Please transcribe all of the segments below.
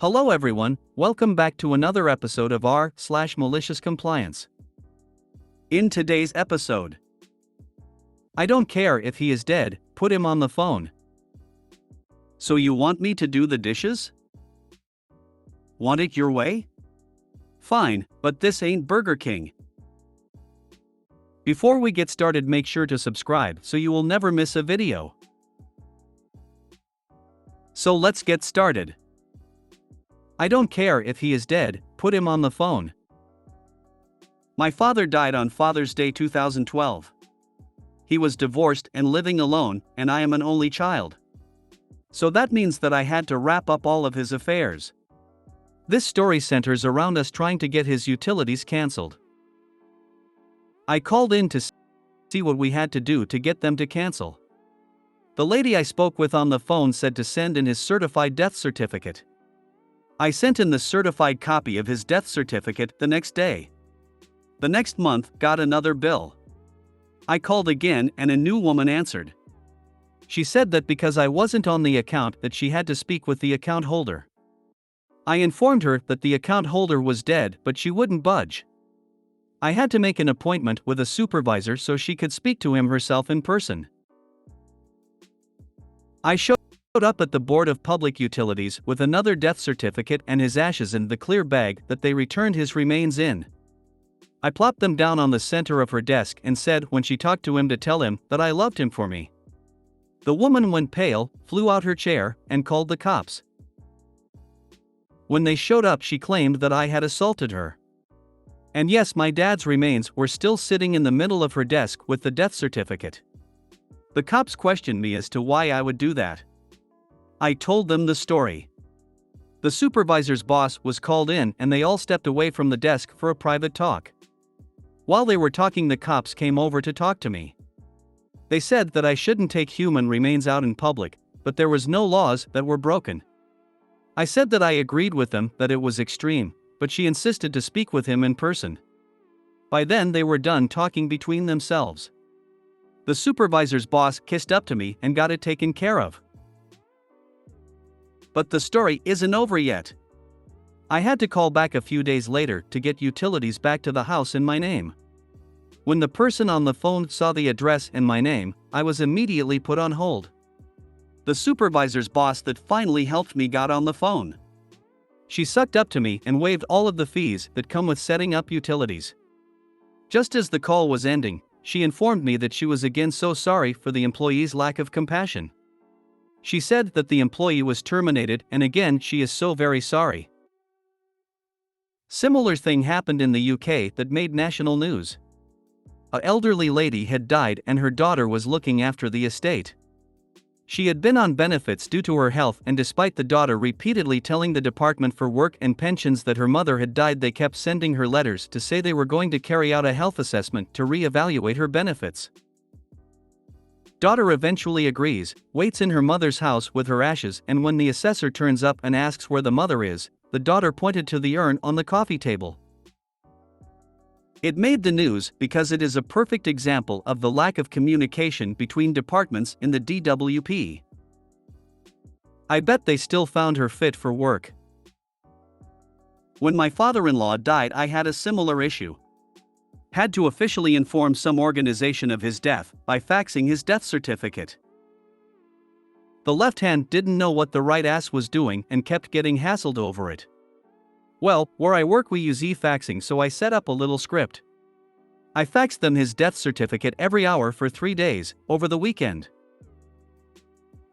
Hello everyone, welcome back to another episode of r/MaliciousCompliance. In today's episode, I don't care if he is dead, put him on the phone. So you want me to do the dishes? Want it your way? Fine, but this ain't Burger King. Before we get started, make sure to subscribe so you will never miss a video. So let's get started. I don't care if he is dead, put him on the phone. My father died on Father's Day 2012. He was divorced and living alone, and I am an only child. So that means that I had to wrap up all of his affairs. This story centers around us trying to get his utilities cancelled. I called in to see what we had to do to get them to cancel. The lady I spoke with on the phone said to send in his certified death certificate. I sent in the certified copy of his death certificate the next day. The next month, got another bill. I called again and a new woman answered. She said that because I wasn't on the account that she had to speak with the account holder. I informed her that the account holder was dead, but she wouldn't budge. I had to make an appointment with a supervisor so she could speak to him herself in person. I showed up at the Board of Public Utilities with another death certificate and his ashes in the clear bag that they returned his remains in. I plopped them down on the center of her desk and said when she talked to him to tell him that I loved him for me. The woman went pale, flew out her chair, and called the cops. When they showed up, she claimed that I had assaulted her. And yes, my dad's remains were still sitting in the middle of her desk with the death certificate. The cops questioned me as to why I would do that. I told them the story. The supervisor's boss was called in and they all stepped away from the desk for a private talk. While they were talking, the cops came over to talk to me. They said that I shouldn't take human remains out in public, but there was no laws that were broken. I said that I agreed with them that it was extreme, but she insisted to speak with him in person. By then they were done talking between themselves. The supervisor's boss kissed up to me and got it taken care of. But the story isn't over yet. I had to call back a few days later to get utilities back to the house in my name. When the person on the phone saw the address and my name, I was immediately put on hold. The supervisor's boss that finally helped me got on the phone. She sucked up to me and waived all of the fees that come with setting up utilities. Just as the call was ending, she informed me that she was again so sorry for the employee's lack of compassion. She said that the employee was terminated and again she is so very sorry. Similar thing happened in the UK that made national news. An elderly lady had died and her daughter was looking after the estate. She had been on benefits due to her health, and despite the daughter repeatedly telling the Department for Work and Pensions that her mother had died, they kept sending her letters to say they were going to carry out a health assessment to re-evaluate her benefits. Daughter eventually agrees, waits in her mother's house with her ashes, and when the assessor turns up and asks where the mother is, the daughter pointed to the urn on the coffee table. It made the news because it is a perfect example of the lack of communication between departments in the DWP. I bet they still found her fit for work. When my father-in-law died, I had a similar issue. Had to officially inform some organization of his death by faxing his death certificate. The left hand didn't know what the right ass was doing and kept getting hassled over it. Well, where I work we use e-faxing, so I set up a little script. I faxed them his death certificate every hour for 3 days, over the weekend.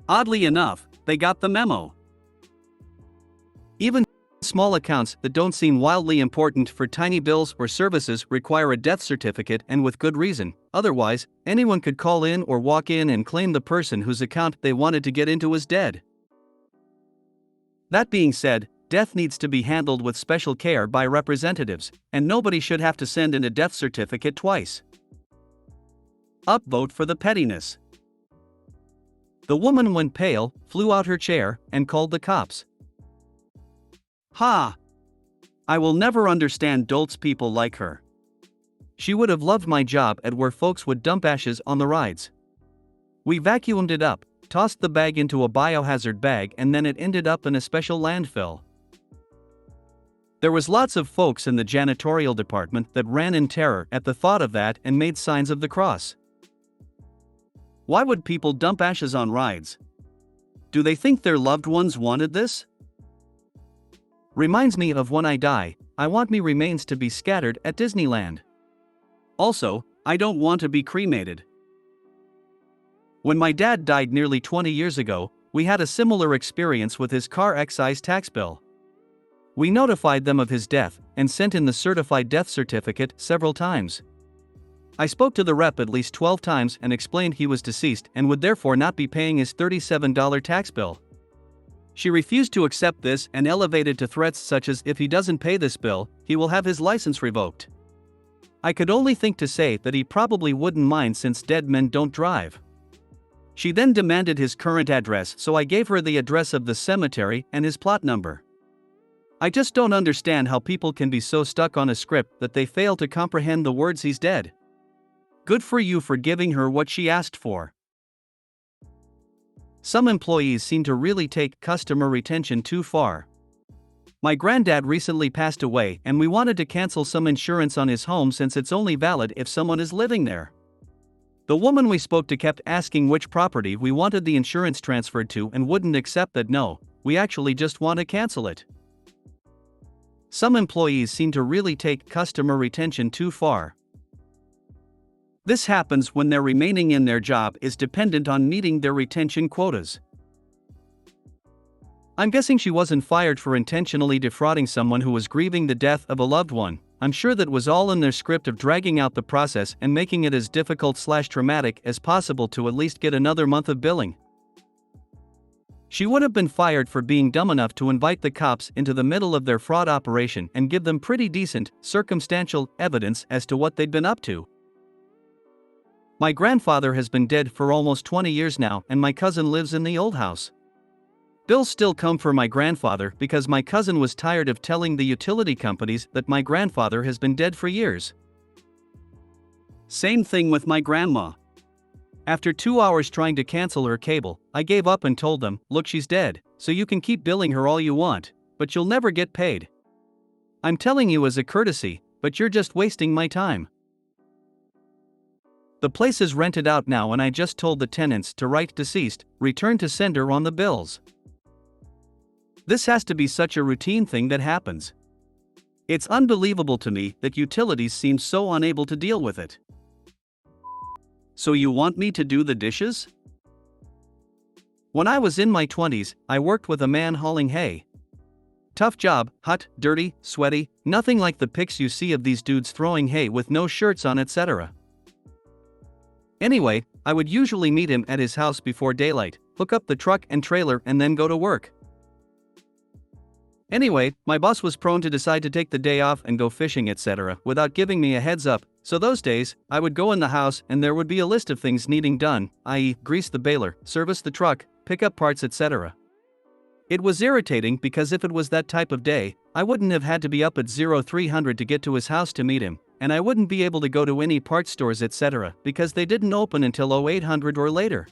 Oddly enough, they got the memo. Even small accounts that don't seem wildly important for tiny bills or services require a death certificate, and with good reason. Otherwise, anyone could call in or walk in and claim the person whose account they wanted to get into was dead. That being said, death needs to be handled with special care by representatives, and nobody should have to send in a death certificate twice. Upvote for the pettiness. The woman went pale, flew out her chair, and called the cops. Ha! I will never understand dolts people like her. She would have loved my job at where folks would dump ashes on the rides. We vacuumed it up, tossed the bag into a biohazard bag, and then it ended up in a special landfill. There was lots of folks in the janitorial department that ran in terror at the thought of that and made signs of the cross. Why would people dump ashes on rides? Do they think their loved ones wanted this? Reminds me of when I die, I want me remains to be scattered at Disneyland. Also, I don't want to be cremated. When my dad died nearly 20 years ago, we had a similar experience with his car excise tax bill. We notified them of his death and sent in the certified death certificate several times. I spoke to the rep at least 12 times and explained he was deceased and would therefore not be paying his $37 tax bill. She refused to accept this and elevated to threats such as if he doesn't pay this bill, he will have his license revoked. I could only think to say that he probably wouldn't mind since dead men don't drive. She then demanded his current address, so I gave her the address of the cemetery and his plot number. I just don't understand how people can be so stuck on a script that they fail to comprehend the words "he's dead." Good for you for giving her what she asked for. Some employees seem to really take customer retention too far. My granddad recently passed away and we wanted to cancel some insurance on his home since it's only valid if someone is living there. The woman we spoke to kept asking which property we wanted the insurance transferred to and wouldn't accept that. No, we actually just want to cancel it. Some employees seem to really take customer retention too far. This happens when their remaining in their job is dependent on meeting their retention quotas. I'm guessing she wasn't fired for intentionally defrauding someone who was grieving the death of a loved one. I'm sure that was all in their script of dragging out the process and making it as difficult/traumatic as possible to at least get another month of billing. She would have been fired for being dumb enough to invite the cops into the middle of their fraud operation and give them pretty decent, circumstantial evidence as to what they'd been up to. My grandfather has been dead for almost 20 years now and my cousin lives in the old house. Bills still come for my grandfather because my cousin was tired of telling the utility companies that my grandfather has been dead for years. Same thing with my grandma. After 2 hours trying to cancel her cable, I gave up and told them, "Look, she's dead, so you can keep billing her all you want, but you'll never get paid. I'm telling you as a courtesy, but you're just wasting my time." The place is rented out now and I just told the tenants to write "deceased, return to sender" on the bills. This has to be such a routine thing that happens. It's unbelievable to me that utilities seem so unable to deal with it. So you want me to do the dishes? When I was in my 20s, I worked with a man hauling hay. Tough job, hot, dirty, sweaty, nothing like the pics you see of these dudes throwing hay with no shirts on, etc. Anyway, I would usually meet him at his house before daylight, hook up the truck and trailer and then go to work. Anyway, my boss was prone to decide to take the day off and go fishing, etc. without giving me a heads up, so those days, I would go in the house and there would be a list of things needing done, i.e., grease the baler, service the truck, pick up parts, etc. It was irritating because if it was that type of day, I wouldn't have had to be up at 0300 to get to his house to meet him, and I wouldn't be able to go to any parts stores, etc. because they didn't open until 0800 or later.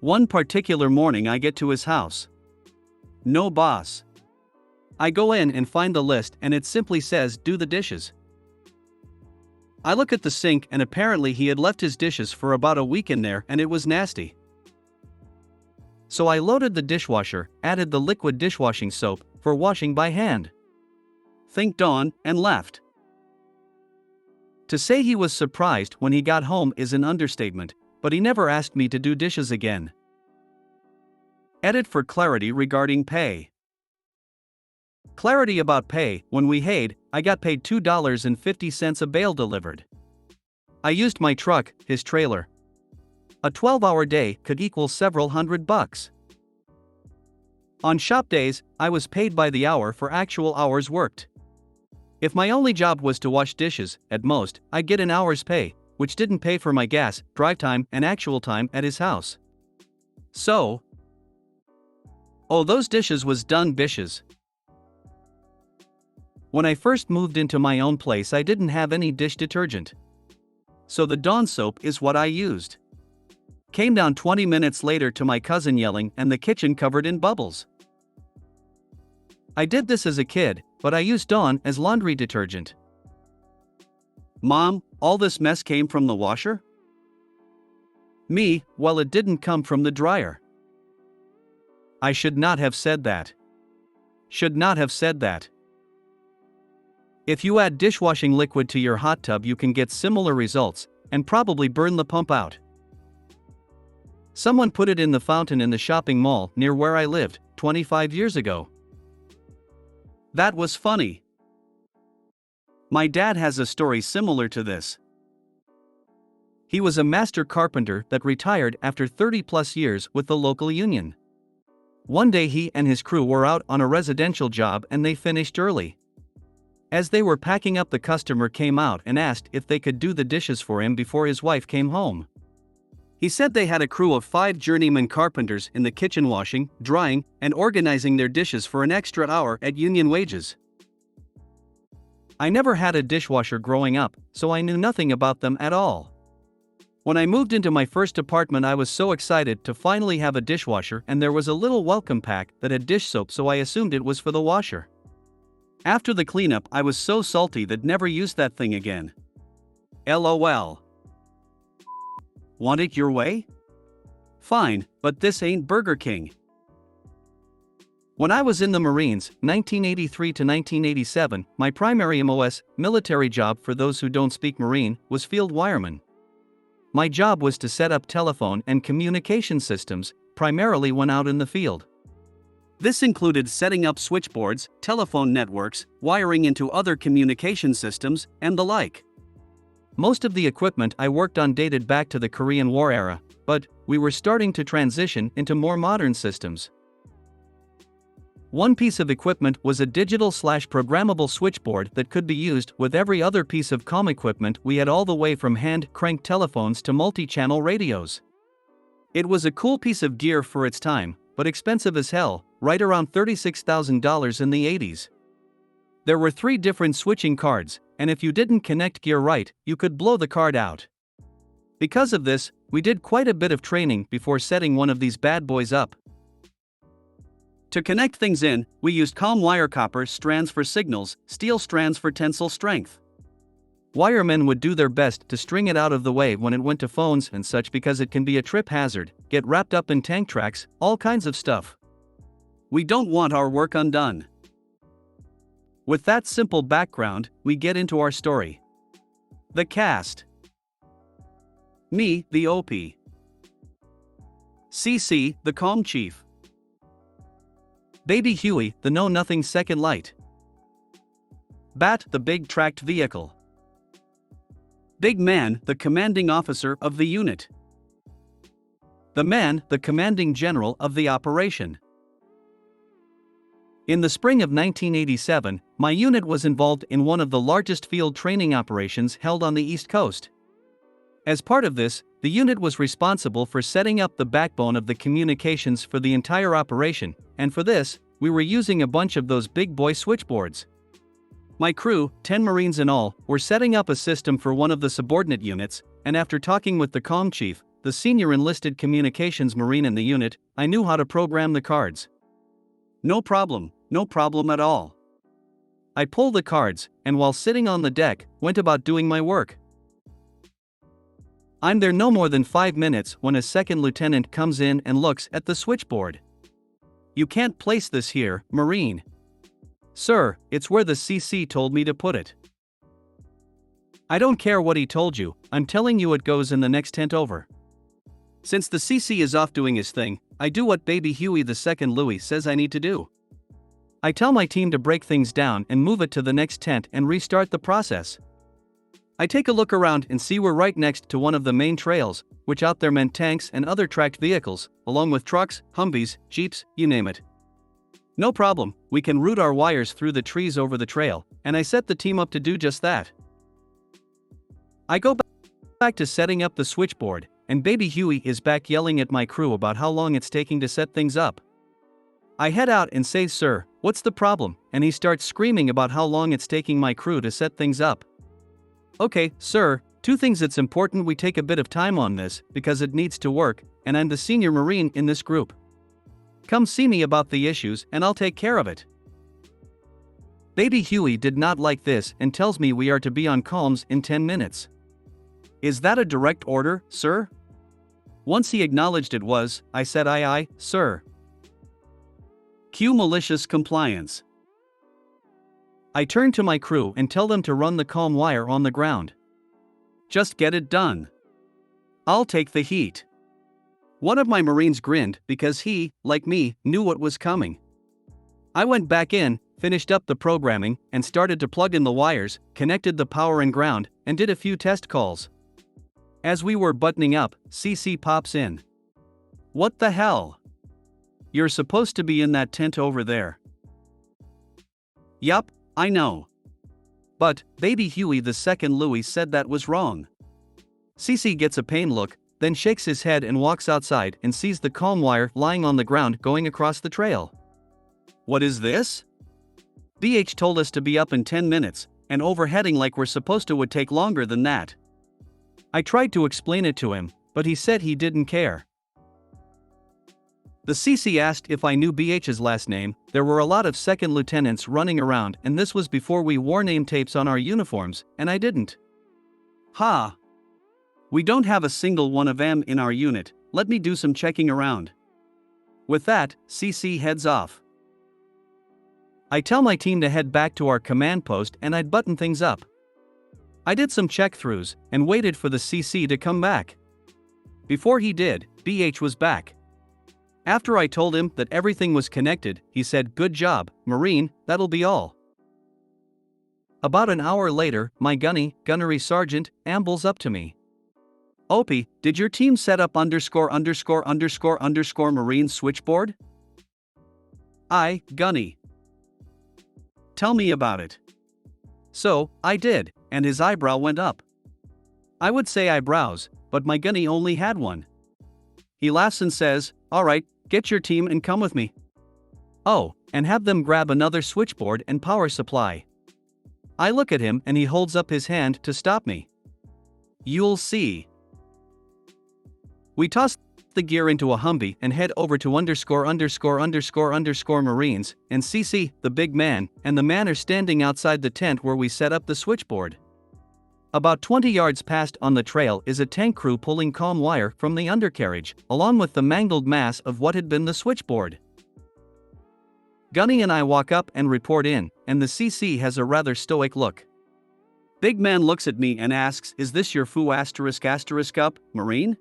One particular morning I get to his house. No boss. I go in and find the list and it simply says, "Do the dishes." I look at the sink and apparently he had left his dishes for about a week in there and it was nasty. So I loaded the dishwasher, added the liquid dishwashing soap for washing by hand. Thanked Dawn and left. To say he was surprised when he got home is an understatement, but he never asked me to do dishes again. Edit for clarity regarding pay. Clarity about pay: when we hayed, I got paid $2.50 a bale delivered. I used my truck, his trailer. A 12-hour day could equal several $100. On shop days, I was paid by the hour for actual hours worked. If my only job was to wash dishes, at most, I'd get an hour's pay, which didn't pay for my gas, drive time, and actual time at his house. So, oh, those dishes was done bishes. When I first moved into my own place, I didn't have any dish detergent. So the Dawn soap is what I used. Came down 20 minutes later to my cousin yelling and the kitchen covered in bubbles. I did this as a kid, but I used Dawn as laundry detergent. Mom, all this mess came from the washer? Me, well, it didn't come from the dryer. I should not have said that. Should not have said that. If you add dishwashing liquid to your hot tub, you can get similar results, and probably burn the pump out. Someone put it in the fountain in the shopping mall near where I lived, 25 years ago. That was funny. My dad has a story similar to this. He was a master carpenter that retired after 30+ years with the local union. One day he and his crew were out on a residential job and they finished early. As they were packing up, the customer came out and asked if they could do the dishes for him before his wife came home. He said they had a crew of 5 journeyman carpenters in the kitchen washing, drying, and organizing their dishes for an extra hour at union wages. I never had a dishwasher growing up, so I knew nothing about them at all. When I moved into my first apartment, I was so excited to finally have a dishwasher, and there was a little welcome pack that had dish soap, so I assumed it was for the washer. After the cleanup, I was so salty that never used that thing again. LOL. Want it your way? Fine, but this ain't Burger King. When I was in the Marines, 1983 to 1987, my primary MOS, military job for those who don't speak Marine, was field wireman. My job was to set up telephone and communication systems, primarily when out in the field. This included setting up switchboards, telephone networks, wiring into other communication systems, and the like. Most of the equipment I worked on dated back to the Korean War era, but we were starting to transition into more modern systems. One piece of equipment was a digital/programmable switchboard that could be used with every other piece of comm equipment we had, all the way from hand-cranked telephones to multi-channel radios. It was a cool piece of gear for its time, but expensive as hell, right around $36,000 in the 80s. There were 3 different switching cards, and if you didn't connect gear right, you could blow the card out. Because of this, we did quite a bit of training before setting one of these bad boys up. To connect things in, we used comm wire, copper strands for signals, steel strands for tensile strength. Wiremen would do their best to string it out of the way when it went to phones and such, because it can be a trip hazard, get wrapped up in tank tracks, all kinds of stuff. We don't want our work undone. With that simple background, we get into our story. The cast. Me, the OP. CC, the comm chief. Baby Huey, the know-nothing second light. Bat, the big tracked vehicle. Big Man, the commanding officer of the unit. The Man, the commanding general of the operation. In the spring of 1987, my unit was involved in one of the largest field training operations held on the East Coast. As part of this, the unit was responsible for setting up the backbone of the communications for the entire operation, and for this, we were using a bunch of those big boy switchboards. My crew, 10 Marines in all, were setting up a system for one of the subordinate units, and after talking with the comm chief, the senior enlisted communications Marine in the unit, I knew how to program the cards. No problem at all. I pulled the cards, and while sitting on the deck, went about doing my work. I'm there no more than 5 minutes when a second lieutenant comes in and looks at the switchboard. "You can't place this here, Marine." "Sir, it's where the CC told me to put it." "I don't care what he told you, I'm telling you it goes in the next tent over." Since the CC is off doing his thing, I do what Baby Huey II Louis says I need to do. I tell my team to break things down and move it to the next tent and restart the process. I take a look around and see we're right next to one of the main trails, which out there meant tanks and other tracked vehicles, along with trucks, Humvees, Jeeps, you name it. No problem, we can route our wires through the trees over the trail, and I set the team up to do just that. I go back to setting up the switchboard, and Baby Huey is back yelling at my crew about how long it's taking to set things up. I head out and say, "Sir, what's the problem?" and he starts screaming about how long it's taking my crew to set things up. "Okay, sir, 2 things. It's important we take a bit of time on this, because it needs to work, and I'm the senior Marine in this group. Come see me about the issues and I'll take care of it." Baby Huey did not like this and tells me we are to be on comms in 10 minutes. Is that a direct order, sir? Once he acknowledged it was, I said aye, sir. Cue malicious compliance. I turn to my crew and tell them to run the comm wire on the ground. Just get it done. I'll take the heat. One of my Marines grinned because he, like me, knew what was coming. I went back in, finished up the programming, and started to plug in the wires, connected the power and ground, and did a few test calls. As we were buttoning up, CC pops in. What the hell? You're supposed to be in that tent over there. Yup, I know. But, Baby Huey the second Louis said that was wrong. CC gets a pained look, then shakes his head and walks outside and sees the comm wire lying on the ground going across the trail. What is this? BH told us to be up in 10 minutes, and overheading like we're supposed to would take longer than that. I tried to explain it to him, but he said he didn't care. The CC asked if I knew BH's last name. There were a lot of second lieutenants running around, and this was before we wore name tapes on our uniforms, and I didn't. Ha! We don't have a single one of them in our unit, let me do some checking around. With that, CC heads off. I tell my team to head back to our command post and I'd button things up. I did some check-throughs and waited for the CC to come back. Before he did, BH was back. After I told him that everything was connected, he said, "Good job, Marine, that'll be all." About an hour later, my gunnery sergeant, ambles up to me. "Opie, did your team set up ______ Marine switchboard?" "Aye, Gunny." "Tell me about it." So, I did, and his eyebrow went up. I would say eyebrows, but my gunny only had one. He laughs and says, "Alright, get your team and come with me. Oh, and have them grab another switchboard and power supply." I look at him and he holds up his hand to stop me. "You'll see." We toss the gear into a Humvee and head over to ______ Marines, and CC, the big man, and the man are standing outside the tent where we set up the switchboard. About 20 yards past on the trail is a tank crew pulling comm wire from the undercarriage, along with the mangled mass of what had been the switchboard. Gunny and I walk up and report in, and the CC has a rather stoic look. Big man looks at me and asks, "Is this your foo ***up, Marine?"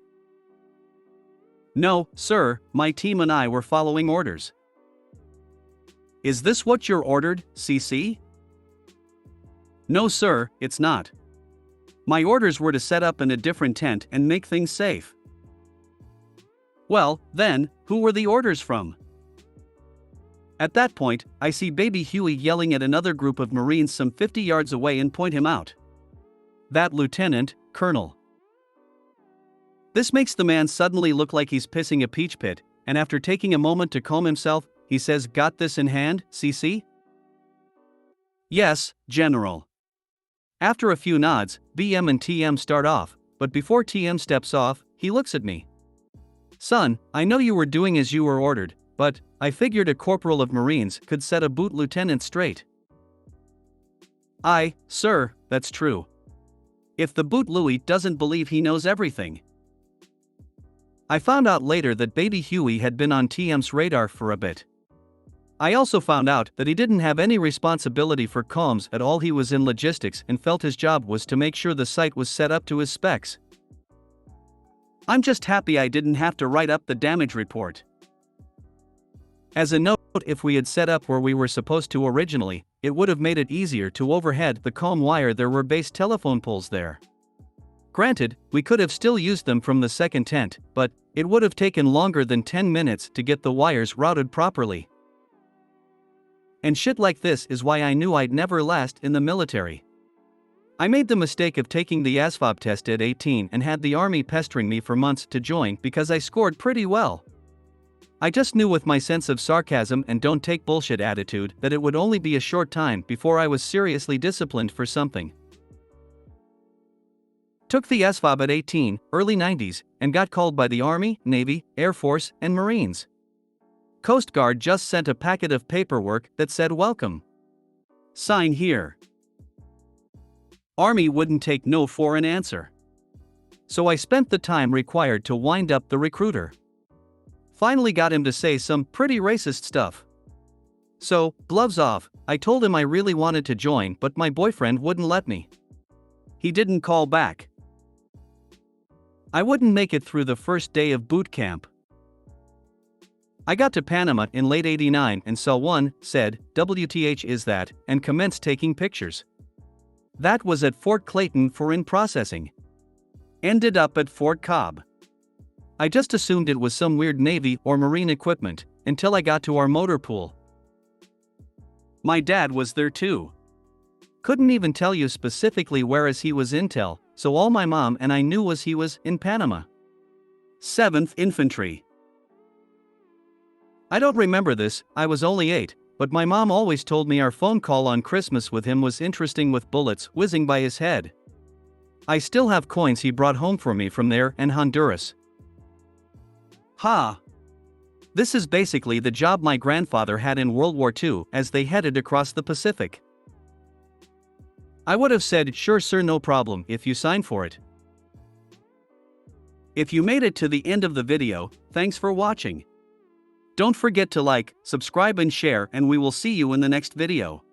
"No, sir, my team and I were following orders." "Is this what you're ordered, CC?" "No sir, it's not. My orders were to set up in a different tent and make things safe." "Well, then, who were the orders from?" At that point, I see Baby Huey yelling at another group of Marines some 50 yards away and point him out. "That lieutenant, Colonel." This makes the man suddenly look like he's pissing a peach pit, and after taking a moment to comb himself, he says, "Got this in hand, CC?" "Yes, General." After a few nods, BM and TM start off, but before TM steps off, he looks at me. "Son, I know you were doing as you were ordered, but I figured a corporal of Marines could set a boot lieutenant straight." "Aye, sir, that's true. If the boot Louis doesn't believe he knows everything." I found out later that Baby Huey had been on TM's radar for a bit. I also found out that he didn't have any responsibility for comms at all. He was in logistics and felt his job was to make sure the site was set up to his specs. I'm just happy I didn't have to write up the damage report. As a note, if we had set up where we were supposed to originally, it would have made it easier to overhead the comm wire. There were base telephone poles there. Granted, we could have still used them from the second tent, but it would have taken longer than 10 minutes to get the wires routed properly. And shit like this is why I knew I'd never last in the military. I made the mistake of taking the ASVAB test at 18 and had the army pestering me for months to join because I scored pretty well. I just knew with my sense of sarcasm and don't take bullshit attitude that it would only be a short time before I was seriously disciplined for something. Took the ASVAB at 18, early 90s, and got called by the Army, Navy, Air Force, and Marines. Coast Guard just sent a packet of paperwork that said welcome. Sign here. Army wouldn't take no for an answer. So I spent the time required to wind up the recruiter. Finally got him to say some pretty racist stuff. So, gloves off, I told him I really wanted to join, but my boyfriend wouldn't let me. He didn't call back. I wouldn't make it through the first day of boot camp. I got to Panama in late '89 and saw one, said, "WTH is that," and commenced taking pictures. That was at Fort Clayton for in processing. Ended up at Fort Cobb. I just assumed it was some weird Navy or Marine equipment, until I got to our motor pool. My dad was there too. Couldn't even tell you specifically where as he was intel, so all my mom and I knew was he was in Panama. 7th Infantry. I don't remember this, I was only 8, but my mom always told me our phone call on Christmas with him was interesting with bullets whizzing by his head. I still have coins he brought home for me from there and Honduras. Ha! This is basically the job my grandfather had in World War II as they headed across the Pacific. I would have said, "Sure sir, no problem," if you sign for it. If you made it to the end of the video, thanks for watching. Don't forget to like, subscribe and share, and we will see you in the next video.